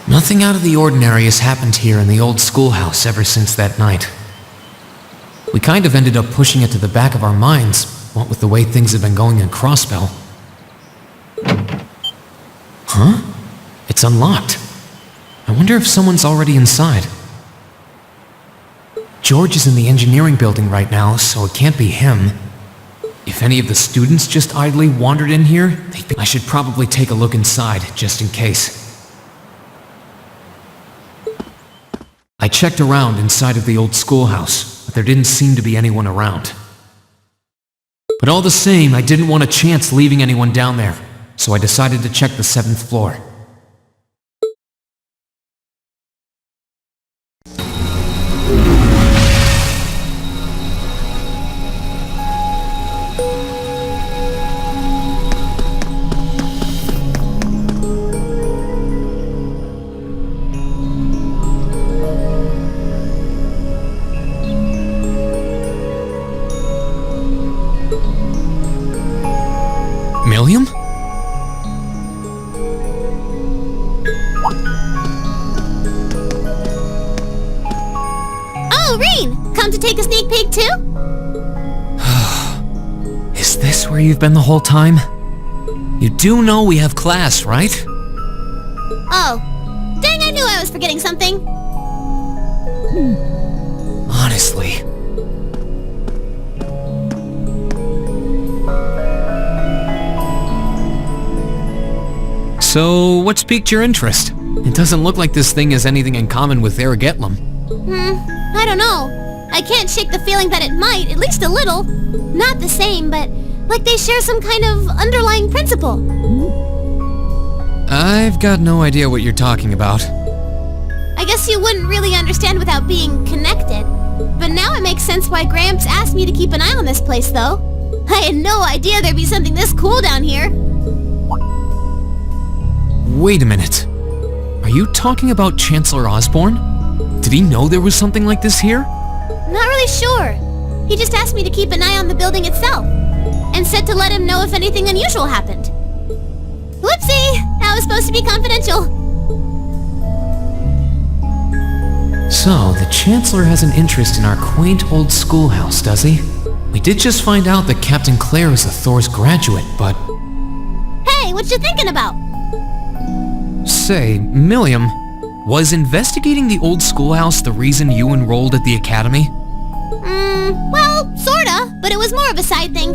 Nothing out of the ordinary has happened here in the old schoolhouse ever since that night. We kind of ended up pushing it to the back of our minds, what with the way things have been going in Crossbell. Huh? It's unlocked. I wonder if someone's already inside. George is in the engineering building right now, so it can't be him. If any of the students just idly wandered in here, I should probably take a look inside, just in case. I checked around inside of the old schoolhouse, but there didn't seem to be anyone around. But all the same, I didn't want a chance leaving anyone down there, so I decided to check the 7th floor. Milliam? Oh, Rean! Come to take a sneak peek too? Is this where you've been the whole time? You do know we have class, right? Oh. Dang, I knew I was forgetting something. Honestly. So, what's piqued your interest? It doesn't look like this thing has anything in common with Aragetlum. I don't know. I can't shake the feeling that it might, at least a little. Not the same, but like they share some kind of underlying principle. I've got no idea what you're talking about. I guess you wouldn't really understand without being connected. But now it makes sense why Gramps asked me to keep an eye on this place, though. I had no idea there'd be something this cool down here. Wait a minute. Are you talking about Chancellor Osborne? Did he know there was something like this here? Not really sure. He just asked me to keep an eye on the building itself, and said to let him know if anything unusual happened. Whoopsie! That was supposed to be confidential. So, the Chancellor has an interest in our quaint old schoolhouse, does he? We did just find out that Captain Claire is a Thor's graduate, but... Hey, what you thinking about? Say, Milliam, was investigating the old schoolhouse the reason you enrolled at the academy? Well, sorta, but it was more of a side thing.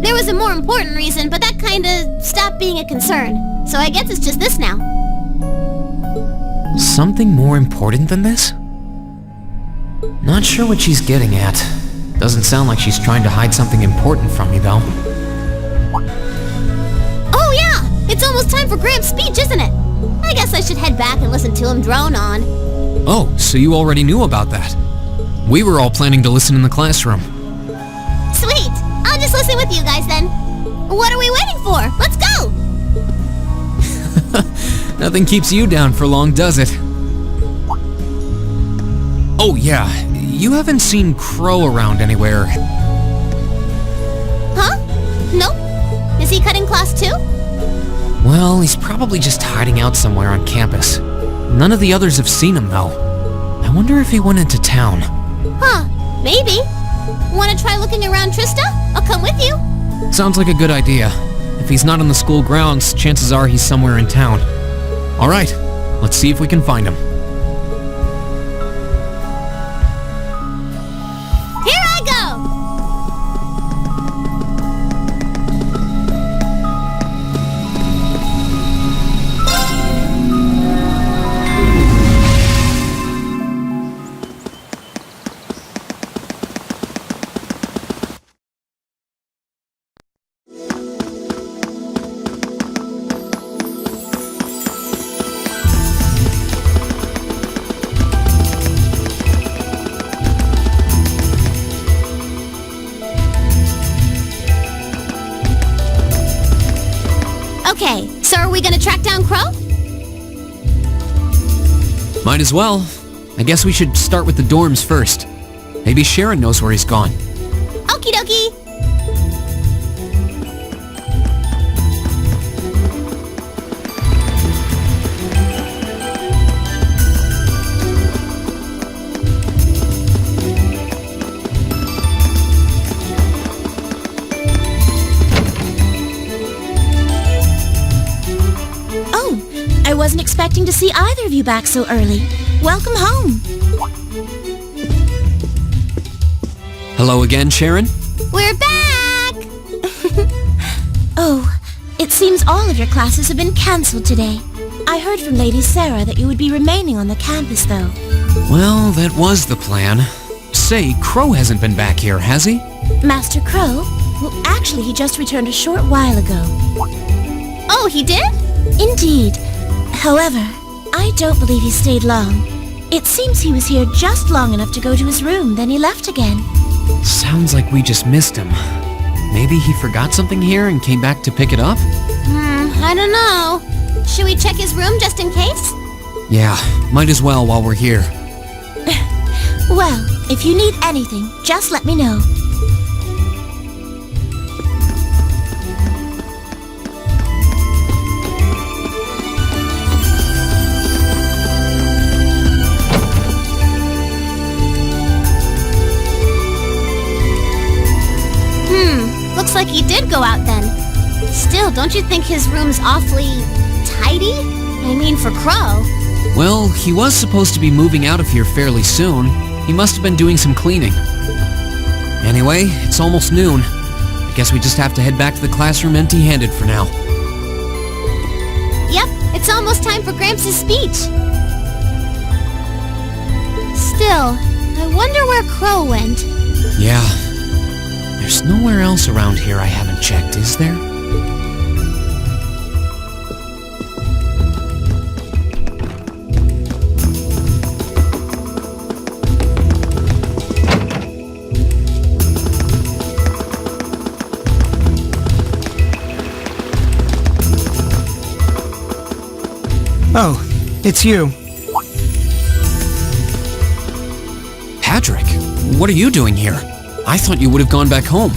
There was a more important reason, but that kinda stopped being a concern. So I guess it's just this now. Something more important than this? Not sure what she's getting at. Doesn't sound like she's trying to hide something important from me, though. Oh yeah! It's almost time for Gramps' speech, isn't it? I guess I should head back and listen to him drone on. Oh, so you already knew about that. We were all planning to listen in the classroom. Sweet! I'll just listen with you guys then. What are we waiting for? Let's go! Nothing keeps you down for long, does it? Oh yeah, you haven't seen Crow around anywhere. Huh? Nope. Is he cutting class too? Well, he's probably just hiding out somewhere on campus. None of the others have seen him, though. I wonder if he went into town. Huh, maybe. Wanna try looking around, Trista? I'll come with you. Sounds like a good idea. If he's not on the school grounds, chances are he's somewhere in town. All right, let's see if we can find him. Here I go! Okay, so are we gonna track down Crow? Might as well. I guess we should start with the dorms first. Maybe Sharon knows where he's gone. Okie dokie! I wasn't expecting to see either of you back so early. Welcome home. Hello again, Sharon? We're back! Oh, it seems all of your classes have been cancelled today. I heard from Lady Sarah that you would be remaining on the campus, though. Well, that was the plan. Say, Crow hasn't been back here, has he? Master Crow? Well, actually, he just returned a short while ago. Oh, he did? Indeed. However, I don't believe he stayed long. It seems he was here just long enough to go to his room, then he left again. Sounds like we just missed him. Maybe he forgot something here and came back to pick it up? I don't know. Should we check his room just in case? Yeah, might as well while we're here. Well, if you need anything, just let me know. Looks like he did go out then. Still, don't you think his room's awfully tidy? I mean, for Crow. Well, he was supposed to be moving out of here fairly soon. He must have been doing some cleaning. Anyway, it's almost noon. I guess we just have to head back to the classroom empty-handed for now. Yep, it's almost time for Gramps' speech. Still, I wonder where Crow went. Yeah. There's nowhere else around here I haven't checked, is there? Oh, it's you. Patrick, what are you doing here? I thought you would have gone back home.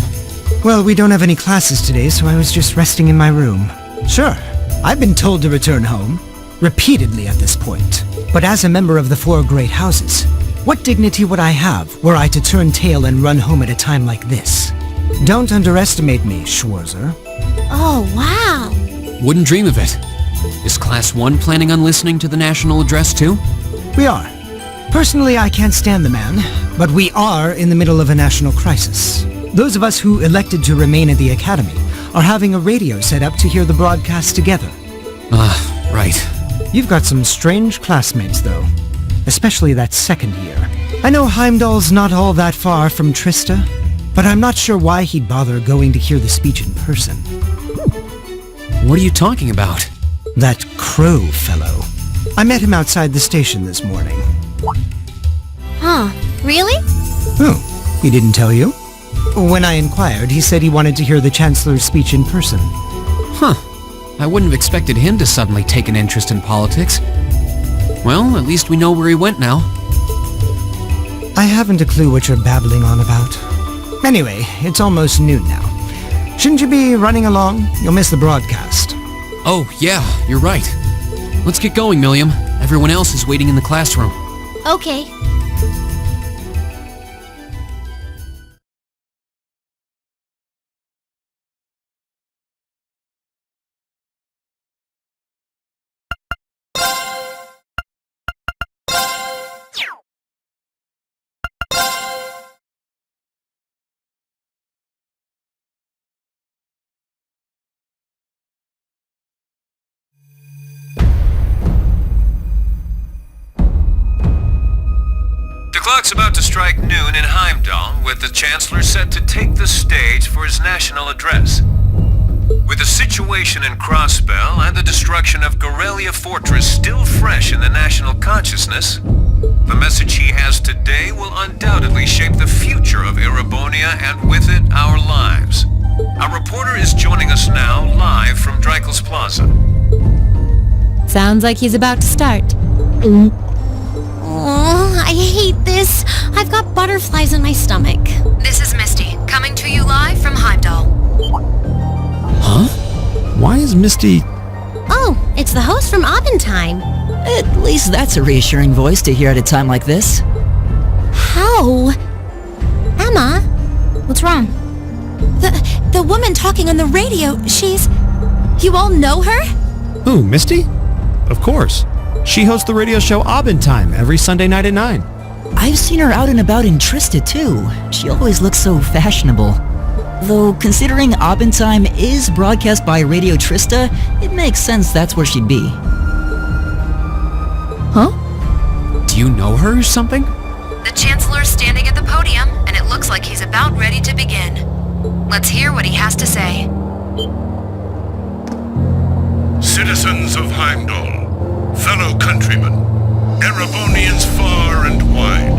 Well, we don't have any classes today, so I was just resting in my room. Sure, I've been told to return home, repeatedly at this point. But as a member of the Four Great Houses, what dignity would I have were I to turn tail and run home at a time like this? Don't underestimate me, Schwarzer. Oh, wow. Wouldn't dream of it. Is Class 1 planning on listening to the national address too? We are. Personally, I can't stand the man, but we are in the middle of a national crisis. Those of us who elected to remain at the Academy are having a radio set up to hear the broadcast together. Right. You've got some strange classmates, though. Especially that second year. I know Heimdall's not all that far from Trista, but I'm not sure why he'd bother going to hear the speech in person. What are you talking about? That Crow fellow. I met him outside the station this morning. Huh, really? Oh, he didn't tell you? When I inquired, he said he wanted to hear the Chancellor's speech in person. Huh. I wouldn't have expected him to suddenly take an interest in politics. Well, at least we know where he went now. I haven't a clue what you're babbling on about. Anyway, it's almost noon now. Shouldn't you be running along? You'll miss the broadcast. Oh, yeah, you're right. Let's get going, Milliam. Everyone else is waiting in the classroom. Okay. The clock's about to strike noon in Heimdall, with the Chancellor set to take the stage for his national address. With the situation in Crossbell and the destruction of Gorelia Fortress still fresh in the national consciousness, the message he has today will undoubtedly shape the future of Erebonia and with it, our lives. Our reporter is joining us now live from Dreikel's Plaza. Sounds like he's about to start. Oh, I hate this. I've got butterflies in my stomach. This is Misty, coming to you live from Heimdall. Huh? Why is Misty... Oh, it's the host from Abendheim. At least that's a reassuring voice to hear at a time like this. How? Emma? What's wrong? The woman talking on the radio, she's... You all know her? Who, Misty? Of course. She hosts the radio show Abendheim every Sunday night at 9. I've seen her out and about in Trista too. She always looks so fashionable. Though, considering Abendheim is broadcast by Radio Trista, it makes sense that's where she'd be. Huh? Do you know her or something? The Chancellor's standing at the podium, and it looks like he's about ready to begin. Let's hear what he has to say. Citizens of Heimdall, fellow countrymen, Erebonians far and wide,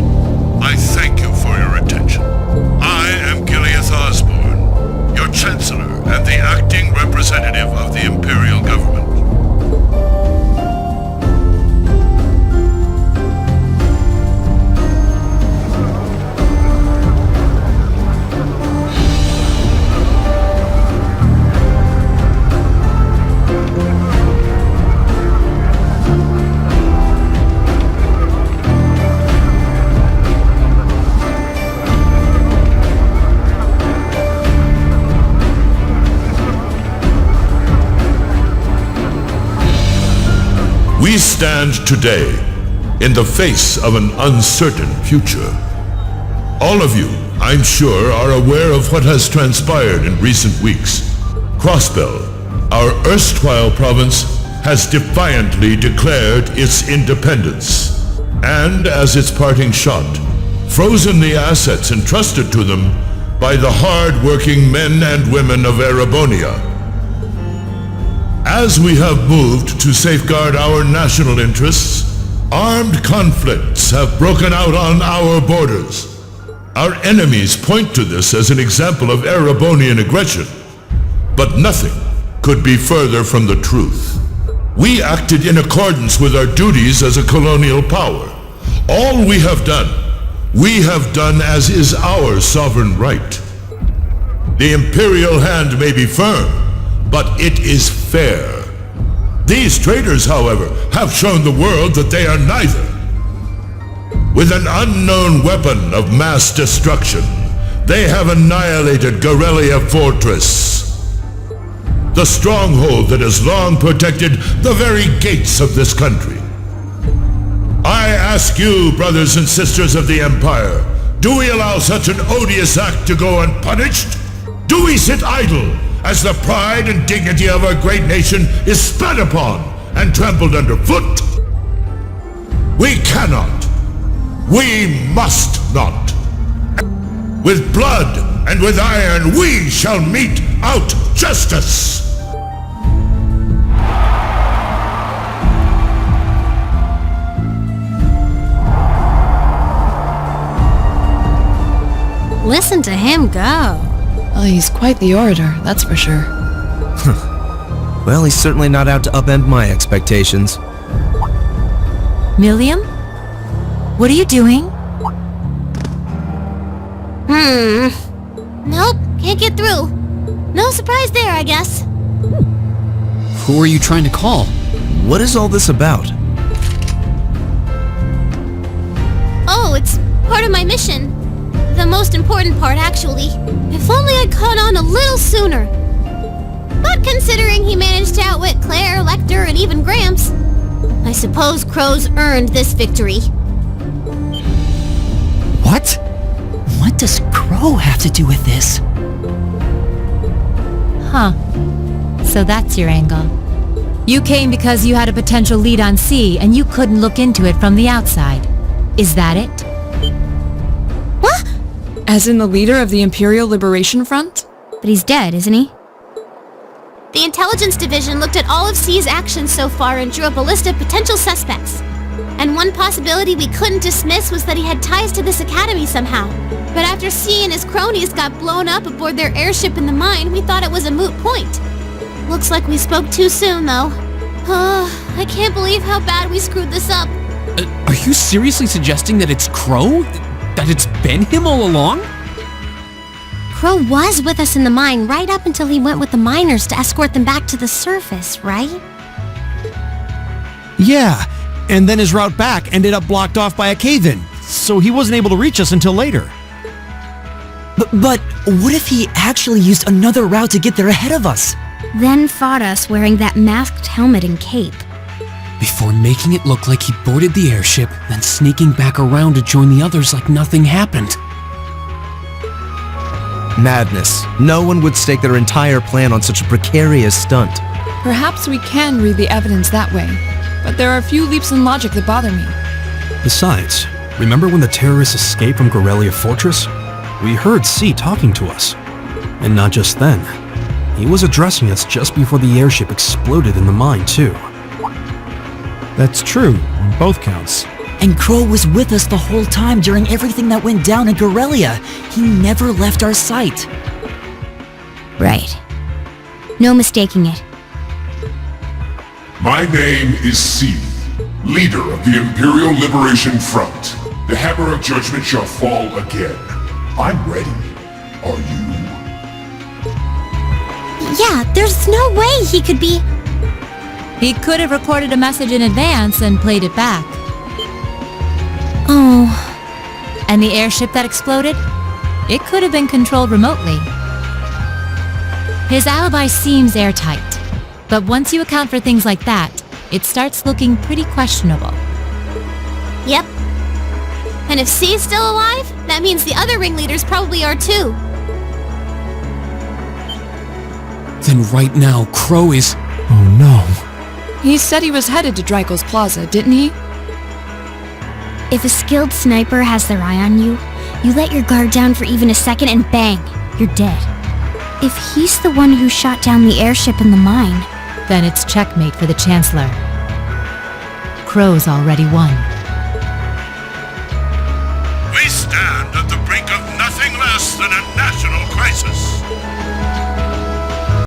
I thank you for your attention. I am Gileath Osborne, your Chancellor and the acting representative of the Imperial Government. We stand today in the face of an uncertain future. All of you, I'm sure, are aware of what has transpired in recent weeks. Crossbell, our erstwhile province, has defiantly declared its independence, and as its parting shot, frozen the assets entrusted to them by the hard-working men and women of Erebonia. As we have moved to safeguard our national interests, armed conflicts have broken out on our borders. Our enemies point to this as an example of Erebonian aggression, but nothing could be further from the truth. We acted in accordance with our duties as a colonial power. All we have done as is our sovereign right. The imperial hand may be firm, but it is fair. These traitors, however, have shown the world that they are neither. With an unknown weapon of mass destruction, they have annihilated Gorelia Fortress, the stronghold that has long protected the very gates of this country. I ask you, brothers and sisters of the Empire, do we allow such an odious act to go unpunished? Do we sit idle as the pride and dignity of our great nation is spat upon and trampled underfoot? We cannot. We must not. With blood and with iron we shall mete out justice. Listen to him go. Well, he's quite the orator, that's for sure. Well, he's certainly not out to upend my expectations. Milliam? What are you doing? Nope, can't get through. No surprise there, I guess. Who are you trying to call? What is all this about? Oh, it's part of my mission. The most important part, actually. If only I'd caught on a little sooner. But considering he managed to outwit Claire, Lecter, and even Gramps, I suppose Crow's earned this victory. What? What does Crow have to do with this? Huh. So that's your angle. You came because you had a potential lead on C and you couldn't look into it from the outside. Is that it? What? As in the leader of the Imperial Liberation Front? But he's dead, isn't he? The Intelligence Division looked at all of C's actions so far and drew up a list of potential suspects. And one possibility we couldn't dismiss was that he had ties to this academy somehow. But after C and his cronies got blown up aboard their airship in the mine, we thought it was a moot point. Looks like we spoke too soon, though. Oh, I can't believe how bad we screwed this up. Are you seriously suggesting that it's Crow? That it's been him all along? Crow was with us in the mine right up until he went with the miners to escort them back to the surface, right? Yeah, and then his route back ended up blocked off by a cave-in, so he wasn't able to reach us until later. But what if he actually used another route to get there ahead of us? Then fought us wearing that masked helmet and cape. Before making it look like he boarded the airship, then sneaking back around to join the others like nothing happened. Madness. No one would stake their entire plan on such a precarious stunt. Perhaps we can read the evidence that way, but there are a few leaps in logic that bother me. Besides, remember when the terrorists escaped from Gorelia Fortress? We heard C talking to us. And not just then. He was addressing us just before the airship exploded in the mine, too. That's true, on both counts. And Crow was with us the whole time during everything that went down in Gorelia. He never left our sight. Right. No mistaking it. My name is C, leader of the Imperial Liberation Front. The hammer of judgment shall fall again. I'm ready. Are you? Yeah, there's no way he could be... He could have recorded a message in advance and played it back. Oh. And the airship that exploded? It could have been controlled remotely. His alibi seems airtight, but once you account for things like that, it starts looking pretty questionable. Yep. And if C is still alive, that means the other ringleaders probably are too. Then right now, Crow is... Oh no. He said he was headed to Drykel's Plaza, didn't he? If a skilled sniper has their eye on you, you let your guard down for even a second and bang, you're dead. If he's the one who shot down the airship in the mine, then it's checkmate for the Chancellor. Crow's already won.